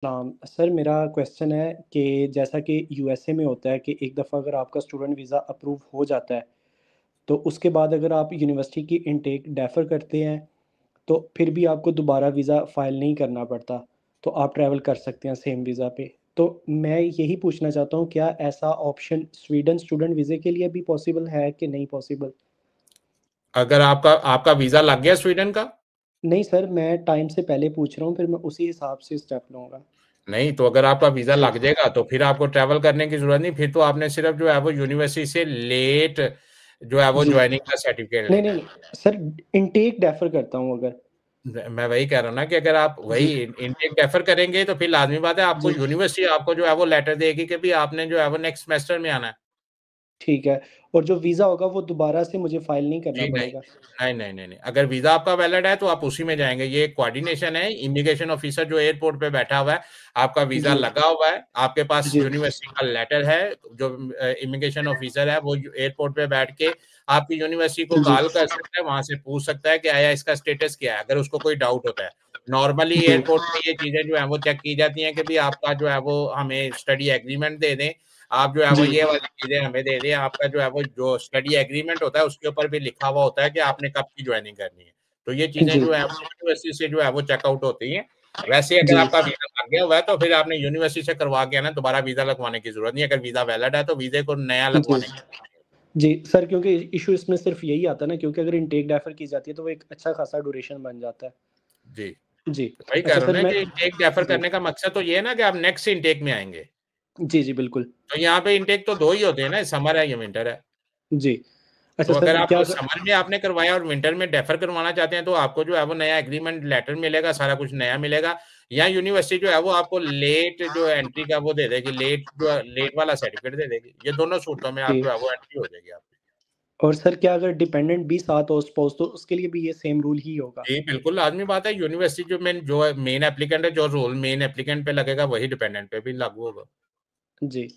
Sir मेरा question है कि जैसा कि यूएसए में होता है कि एक दफ़ा अगर आपका स्टूडेंट वीज़ा अप्रूव हो जाता है, तो उसके बाद अगर आप यूनिवर्सिटी की इनटेक डेफ़र करते हैं, तो फिर भी आपको दोबारा वीज़ा फ़ाइल नहीं करना पड़ता, तो आप ट्रैवल कर सकते हैं सेम वीज़ा पे। तो मैं यही पूछना चाहता हूँ, क्या ऐसा ऑप्शन स्वीडन स्टूडेंट वीज़े के लिए भी पॉसिबल है कि नहीं पॉसिबल? अगर आपका आपका वीजा लग गया स्वीडन का। नहीं सर, मैं टाइम से पहले पूछ रहा हूँ, फिर मैं उसी हिसाब से स्टेप लूँगा। नहीं, तो अगर आपका वीजा लग जाएगा तो फिर आपको ट्रैवल करने की जरूरत नहीं, फिर तो आपने सिर्फ जो है वो यूनिवर्सिटी से लेट जो है वो जी। ज्वाइनिंग का सर्टिफिकेट नहीं, लेना नहीं, है। सर इनटेक डेफ़र करता हूँ अगर। मैं वही कह रहा हूँ ना कि अगर आप जी, वही इनटेक डेफर करेंगे तो फिर लाजमी बात है, आपको जी, यूनिवर्सिटी आपको जो है वो लेटर देगी कि भी आपने जो है वो नेक्स्ट सेमेस्टर में आना है। ठीक है। और जो वीज़ा होगा वो दोबारा से मुझे फ़ाइल नहीं करना जी नहीं। पड़ेगा? नहीं, नहीं, नहीं, नहीं। अगर वीज़ा आपका वैलिड है तो आप उसी में जाएँगे। ये कोऑर्डिनेशन है, इमिग्रेशन ऑफिसर जो एयरपोर्ट पे बैठा हुआ है, आपका वीज़ा जी, लगा हुआ है, आपके पास जी, यूनिवर्सिटी का लेटर है, जो इमिग्रेशन ऑफिसर है वो एयरपोर्ट पे बैठ के आपकी यूनिवर्सिटी को जी, कॉल कर सकता है, वहाँ से पूछ सकता है कि आया इसका स्टेटस क्या है, अगर उसको कोई डाउट होता है। नॉर्मली जी, एयरपोर्ट पे ये चीज़ें जो हैं वो चेक की जाती हैं कि भई आपका जो है वो हमें स्टडी एग्रीमेंट दे दें, आप जो है वो जी, ये वाली चीज़ें हमें दे दें, आपका जो है वो जो स्टडी एग्रीमेंट होता है उसके ऊपर भी लिखा हुआ होता है कि आपने कब की जॉइनिंग करनी है। तो ये चीज़ें जी, जो है वो यूनिवर्सिटी से जो है वो चेकआउट होती हैं। वैसे अगर जी, आपका वीज़ा लग गया हुआ है तो फिर आपने यूनिवर्सिटी से करवा के आना, दोबारा वीज़ा लगवाने की ज़रूरत नहीं है। अगर वीज़ा वैलिड है तो वीज़े को नया जी। लगवाने की ज़रूरत नहीं है। जी, सर क्योंकि इश्यू इसमें सिर्फ़ यही आता है ना, क्योंकि अगर इनटेक डेफ़र की जाती है तो वो एक अच्छा खासा ड्यूरेशन बन जाता है। जी, जी, वही कह अच्छा रहा हूँ सर ना मैं। कि इनटेक डेफर जी, करने का मकसद तो ये है ना कि आप नेक्स्ट इनटेक में आएँगे। जी, जी, बिल्कुल। तो यहाँ पे इनटेक तो 2 ही होते हैं ना, समर है या विंटर है। जी, तो अच्छा अगर सर आप क्या समर में आपने करवाया और विंटर में डेफर करवाना चाहते हैं तो आपको जो है वो नया एग्रीमेंट लेटर मिलेगा, सारा कुछ नया मिलेगा। या यूनिवर्सिटी जो है वो आपको लेट जो एंट्री का वो दे देगी, लेट वाला सर्टिफिकेट दे देगी। ये दोनों सूरतों में आप जी, जो है वो एंट्री हो जाएगी आपकी। और सर क्या अगर डिपेंडेंट भी साथ हो स्पाउस तो उसके लिए भी ये सेम रूल ही होगा? जी, बिल्कुल लाज़मी बात है, यूनिवर्सिटी जो मेन एप्लीकेंट है, जो रोल मेन एप्लीकेंट पे लगेगा वही डिपेंडेंट पे भी लागू होगा। जी।